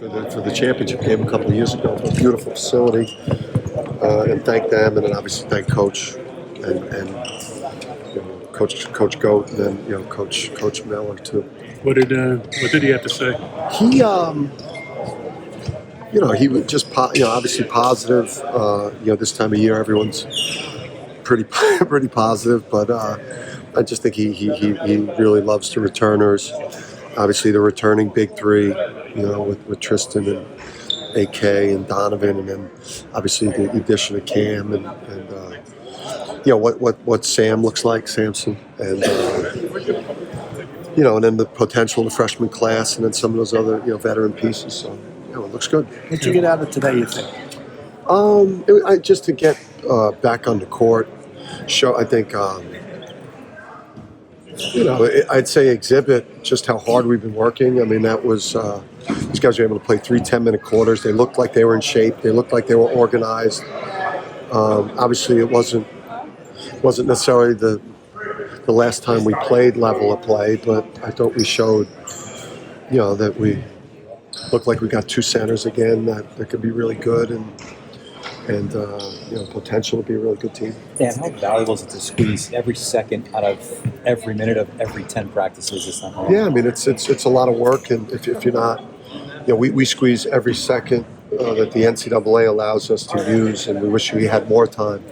for the championship game a couple of years ago. A beautiful facility, and thank them, and then obviously thank Coach and Coach Goat, and then Coach Miller too. What did he have to say? He he was just obviously positive. This time of year everyone's pretty positive, but I just think he really loves the returners. Obviously, the returning big three, with Tristan and AK and Donovan, and then obviously the addition of Cam and what Sam looks like, Samson, and and then the potential of the freshman class, and then some of those other veteran pieces. So it looks good. What'd you get out of today, you think? Just to get back on the court, I think. I'd say exhibit just how hard we've been working. I mean, that was these guys were able to play 3 10-minute quarters. They looked like they were in shape. They looked like they were organized. Obviously, it wasn't necessarily the last time we played level of play, but I thought we showed, that we looked like we got 2 centers again that could be really good and potential to be a really good team. Dan, how valuable is it to squeeze every second out of every minute of every 10 practices this summer? Yeah, I mean it's a lot of work, and if you're not, we squeeze every second that the NCAA allows us to use, and we wish we had more time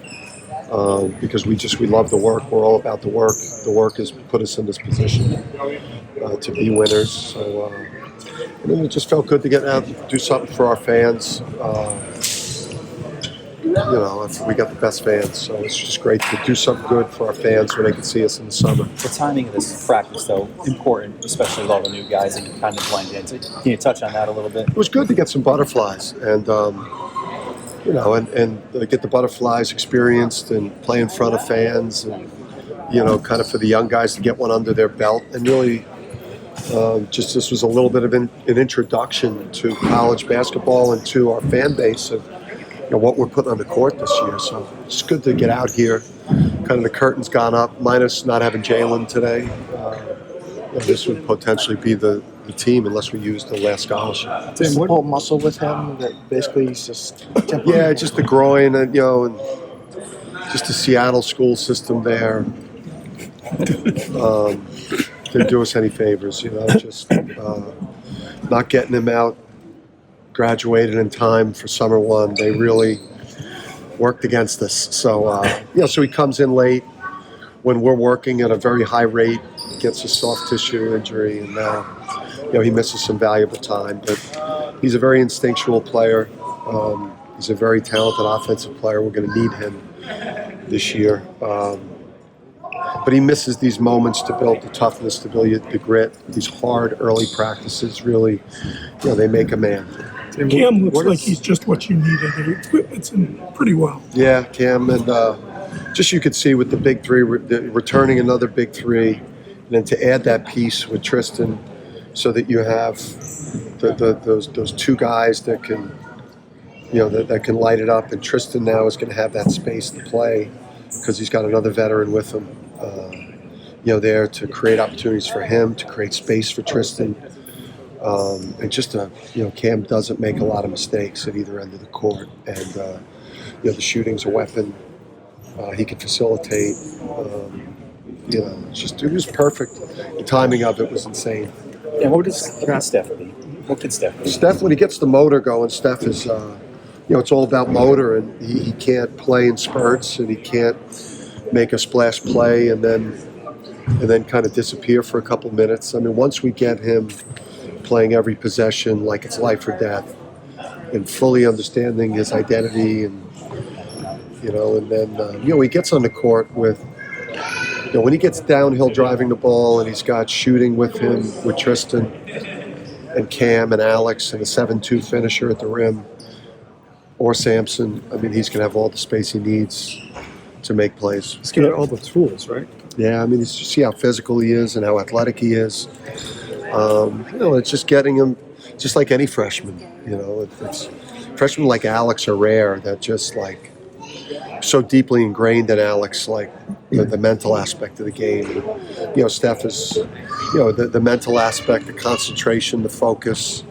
because we love the work. We're all about the work. The work has put us in this position to be winners. So and then it just felt good to get out and do something for our fans. We got the best fans, so it's just great to do something good for our fans when they can see us in the summer. The timing of this practice, though, important, especially with all the new guys that you kind of blend in. So can you touch on that a little bit? It was good to get some butterflies and get the butterflies experienced and play in front of fans, and kind of for the young guys to get one under their belt, and really just this was a little bit of an introduction to college basketball and to our fan base of what we're putting on the court this year. So it's good to get out here. Kind of the curtain's gone up, minus not having Jalen today. This would potentially be the team unless we use the last scholarship. Did you pull muscle with him that basically he's just temporary? Yeah, just the groin and and just the Seattle school system there didn't do us any favors. Just not getting him out. Graduated in time for summer one. They really worked against us. So, so he comes in late when we're working at a very high rate, gets a soft tissue injury, and now, he misses some valuable time. But he's a very instinctual player. He's a very talented offensive player. We're going to need him this year. But he misses these moments to build the toughness, to build the grit. These hard early practices really, they make a man. Cam looks like he's just what you needed. The equipment's in pretty well. Yeah, Cam, and just you could see with the big three, returning another big three, and then to add that piece with Tristan, so that you have those 2 guys that can, that can light it up. And Tristan now is going to have that space to play because he's got another veteran with him, there to create opportunities for him, to create space for Tristan. And just Cam doesn't make a lot of mistakes at either end of the court, and the shooting's a weapon. He can facilitate. It was perfect. The timing of it was insane. And what can Steph be? What can Steph be? Steph, when he gets the motor going, Steph is, it's all about motor, and he can't play in spurts, and he can't make a splash play and then kind of disappear for a couple minutes. I mean, once we get him playing every possession like it's life or death, and fully understanding his identity, and and then he gets on the court with, when he gets downhill driving the ball, and he's got shooting with him with Tristan and Cam and Alex and a 7-2 finisher at the rim, or Samson. I mean, he's going to have all the space he needs to make plays. He's got all the tools, right? Yeah, I mean, you see how physical he is and how athletic he is. It's just getting him, just like any freshman. It's freshmen like Alex are rare. That just like so deeply ingrained in Alex, like the mental aspect of the game. Steph is, the mental aspect, the concentration, the focus,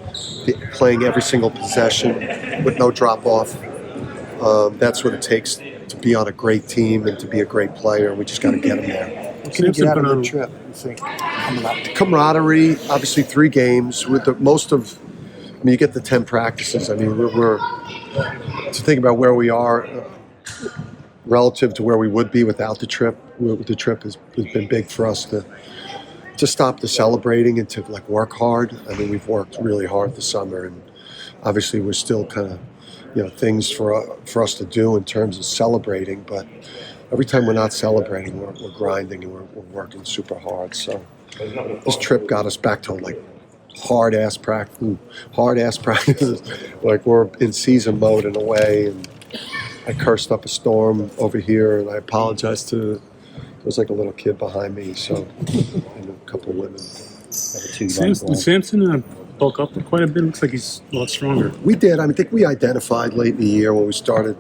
playing every single possession with no drop off. That's what it takes to be on a great team and to be a great player. We just got to get him there. What can you Samson get out put of on- the trip, you think, coming up? Camaraderie, obviously 3 games with the most of. I mean, you get the 10 practices. I mean, we're to think about where we are relative to where we would be without the trip. The trip has been big for us to stop the celebrating and to like work hard. I mean, we've worked really hard this summer, and obviously we're still kind of things for us to do in terms of celebrating. But every time we're not celebrating, we're grinding and we're working super hard. So this trip got us back to like hard ass practices. Like we're in season mode in a way. And I cursed up a storm over here, and I apologize to. There was like a little kid behind me, so and a couple of women. Samson bulk up quite a bit. Looks like he's a lot stronger. We did. I think we identified late in the year when we started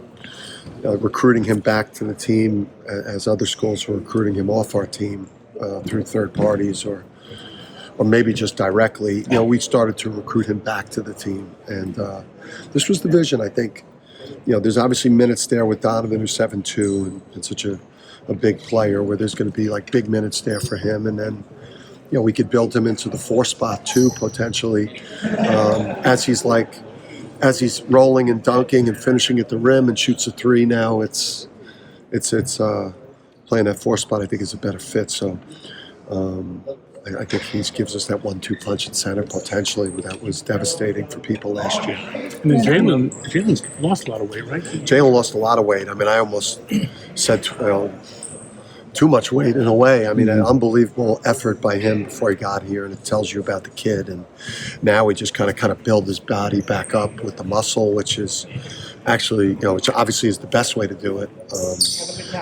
recruiting him back to the team, as other schools were recruiting him off our team through third parties or maybe just directly. We started to recruit him back to the team, and this was the vision. I think. There's obviously minutes there with Donovan, who's 7'2", and such a big player, where there's going to be like big minutes there for him, and then. We could build him into the 4 spot too, potentially, as he's rolling and dunking and finishing at the rim and shoots a 3 now. It's playing that 4 spot. I think is a better fit. So I think he gives us that 1-2 punch at center potentially. That was devastating for people last year. And then Jalen's lost a lot of weight, right? Jalen lost a lot of weight. I mean, I almost said. Too much weight in a way. I mean, an unbelievable effort by him before he got here, and it tells you about the kid. And now we just kind of build his body back up with the muscle, which is actually, which obviously is the best way to do it.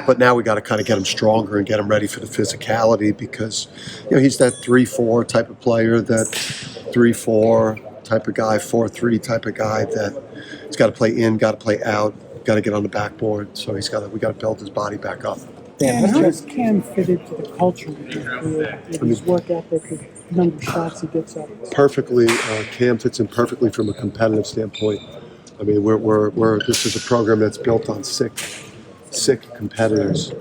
But now we got to kind of get him stronger and get him ready for the physicality, because he's that 3-4 type of player, that 3-4 type of guy, 4-3 type of guy that he's got to play in, got to play out, got to get on the backboard. So we got to build his body back up. And how does Cam fit into the culture with his work ethic, the number of shots he gets up? Perfectly, Cam fits in perfectly from a competitive standpoint. I mean, this is a program that's built on sick competitors.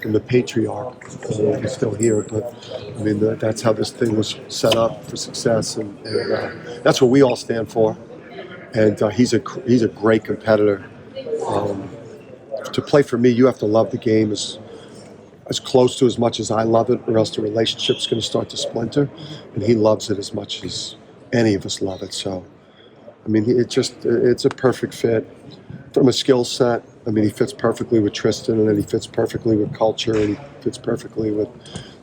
And the patriarch is still here, but I mean that's how this thing was set up for success, and that's what we all stand for. And he's a great competitor. To play for me, you have to love the game as close to as much as I love it, or else the relationship's going to start to splinter. And he loves it as much as any of us love it. So, I mean, it's a perfect fit from a skill set. I mean, he fits perfectly with Tristan, and then he fits perfectly with culture, and he fits perfectly with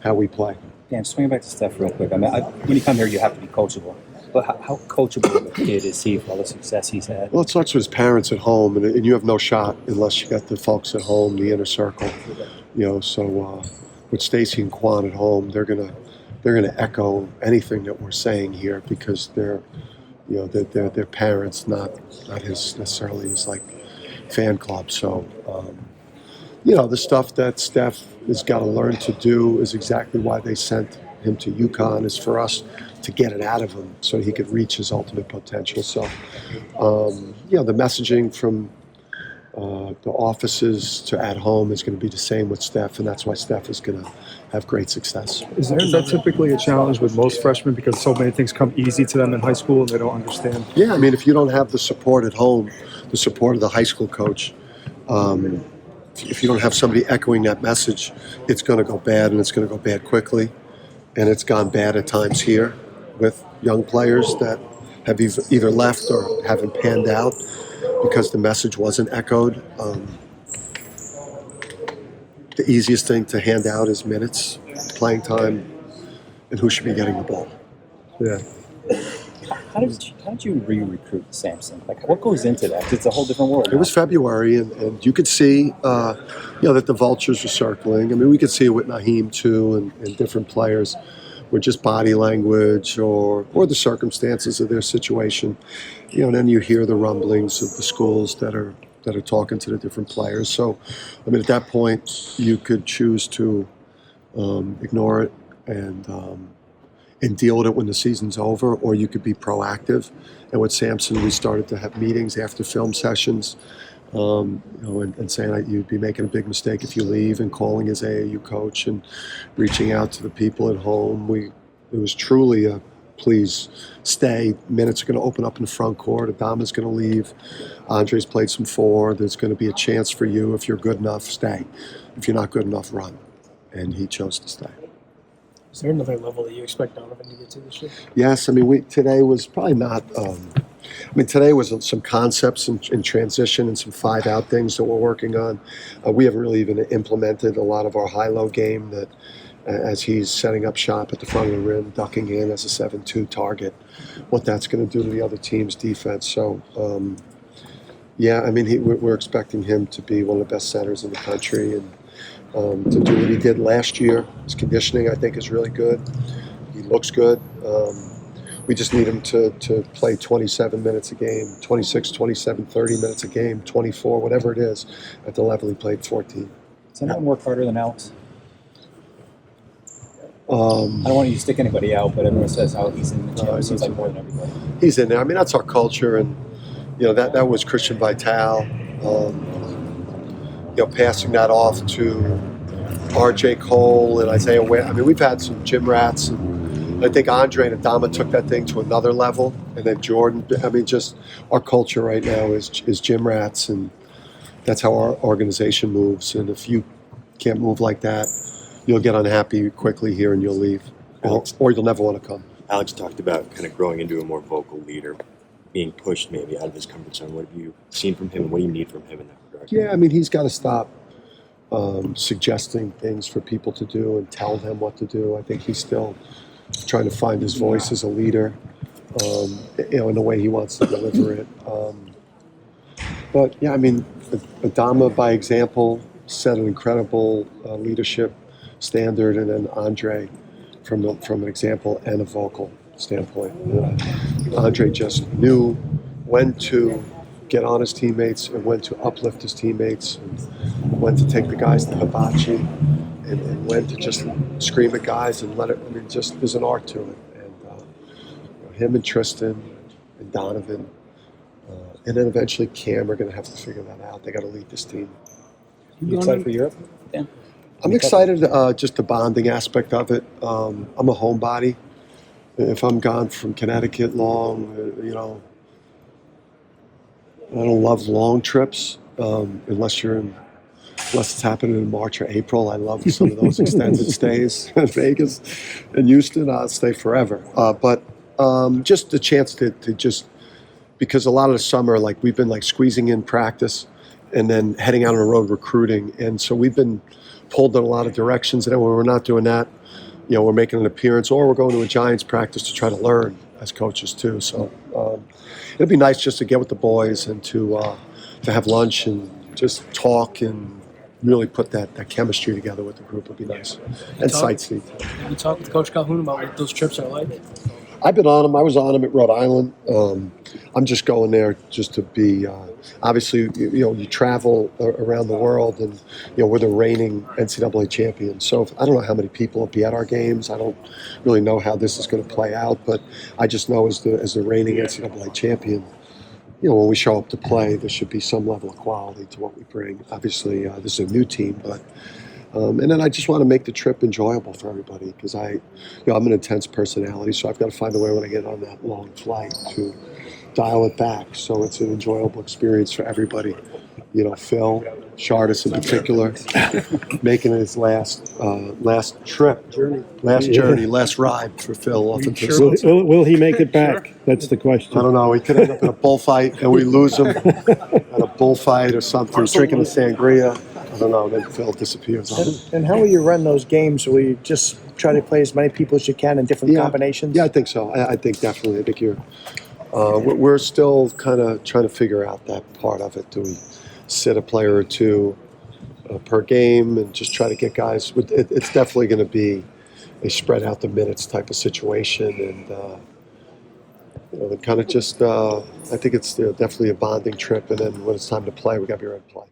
how we play. Dan, swinging back to Steph real quick. I mean, when you come here, you have to be coachable. But how coachable of a kid is he for all the success he's had? Well, it starts with his parents at home, and you have no shot unless you got the folks at home, the inner circle. So with Stacy and Quan at home, they're gonna echo anything that we're saying here, because they're parents, not his necessarily his like fan club. So the stuff that Steph has got to learn to do is exactly why they sent him to UConn, is for us to get it out of him so he could reach his ultimate potential. So, the messaging from the offices to at home is going to be the same with Steph, and that's why Steph is going to have great success. Is that typically a challenge with most freshmen, because so many things come easy to them in high school and they don't understand? Yeah, I mean, if you don't have the support at home, the support of the high school coach, if you don't have somebody echoing that message, it's going to go bad, and it's going to go bad quickly. And it's gone bad at times here with young players that have either left or haven't panned out because the message wasn't echoed. The easiest thing to hand out is minutes, playing time, and who should be getting the ball. Yeah. How did you re-recruit Samson? Like, what goes into that? 'Cause it's a whole different world. It was February, and you could see, that the vultures were circling. I mean, we could see it with Naheem too, and different players, with just body language or the circumstances of their situation. And then you hear the rumblings of the schools that are talking to the different players. So, I mean, at that point, you could choose to ignore it, and and deal with it when the season's over, or you could be proactive. And with Samson, we started to have meetings after film sessions, and saying that you'd be making a big mistake if you leave, and calling his AAU coach and reaching out to the people at home. It was truly a please stay. Minutes are going to open up in the front court. Adama's going to leave. Andre's played some 4. There's going to be a chance for you. If you're good enough, stay. If you're not good enough, run. And he chose to stay. Is there another level that you expect Donovan to get to this year? Yes, I mean, today was probably not. Today was some concepts in transition and some 5-out things that we're working on. We haven't really even implemented a lot of our high-low game that, as he's setting up shop at the front of the rim, ducking in as a 7-2 target, what that's going to do to the other team's defense. So, we're expecting him to be one of the best centers in the country, and to do what he did last year. His conditioning, I think, is really good. He looks good. We just need him to play 27 minutes a game, 26, 27, 30 minutes a game, 24, whatever it is, at the level he played 14. Does anyone work harder than Alex? I Um, don't want you to stick anybody out, but everyone says how he's in the gym. It seems like more than everybody. he's in there. I mean, that's our culture, and that was Christian Vital. Passing that off to R.J. Cole and Isaiah Ware. I mean, we've had some gym rats, and I think Andre and Adama took that thing to another level. And then Jordan. I mean, just our culture right now is gym rats, and that's how our organization moves. And if you can't move like that, you'll get unhappy quickly here and you'll leave, or you'll never want to come. Alex talked about kind of growing into a more vocal leader, being pushed maybe out of his comfort zone. What have you seen from him, and what do you need from him in that regard? Yeah, I mean, he's got to stop suggesting things for people to do and tell them what to do. I think he's still trying to find his voice as a leader, in the way he wants to deliver it. But yeah, I mean, Adama, by example, set an incredible leadership standard, and then Andre from an example and a vocal standpoint. Andre just knew when to get on his teammates and when to uplift his teammates, and when to take the guys to hibachi, and when to just scream at guys and let it. I mean, just there's an art to it. And him and Tristan and Donovan, and then eventually Cam are going to have to figure that out. They got to lead this team. You excited for Europe? Yeah. I'm excited, just the bonding aspect of it. I'm a homebody. If I'm gone from Connecticut long, I don't love long trips unless it's happening in March or April. I love some of those extended stays in Vegas and Houston. I'll stay forever. But just the chance to just, because a lot of the summer, like we've been like squeezing in practice and then heading out on the road recruiting. And so we've been pulled in a lot of directions. And then when we're not doing that, we're making an appearance, or we're going to a Giants practice to try to learn as coaches too. So it'd be nice just to get with the boys and to have lunch and just talk and really put that chemistry together with the group would be nice. And sightsee. Have you talked with Coach Calhoun about what those trips are like? I've been on them. I was on them at Rhode Island. I'm just going there just to be. Obviously, you travel around the world, and we're the reigning NCAA champions. So I don't know how many people will be at our games. I don't really know how this is going to play out, but I just know as the reigning NCAA champion, when we show up to play, there should be some level of quality to what we bring. Obviously, this is a new team, but. And then I just want to make the trip enjoyable for everybody, because I'm an intense personality, so I've got to find a way when I get on that long flight to dial it back so it's an enjoyable experience for everybody. Phil Shardis in particular, making his last ride for Phil off into the sunset. Will he make it back? That's the question. I don't know. He could end up in a bullfight and we lose him at a bullfight or something. He's drinking a sangria. I don't know. Then Phil disappears. And how will you run those games? Will you just try to play as many people as you can in different combinations? Yeah, I think so. I think definitely. I think we're still kind of trying to figure out that part of it. Do we sit a player or two per game and just try to get guys? It's definitely going to be a spread out the minutes type of situation, and kind of just. I think it's definitely a bonding trip, and then when it's time to play, we got to be ready to play.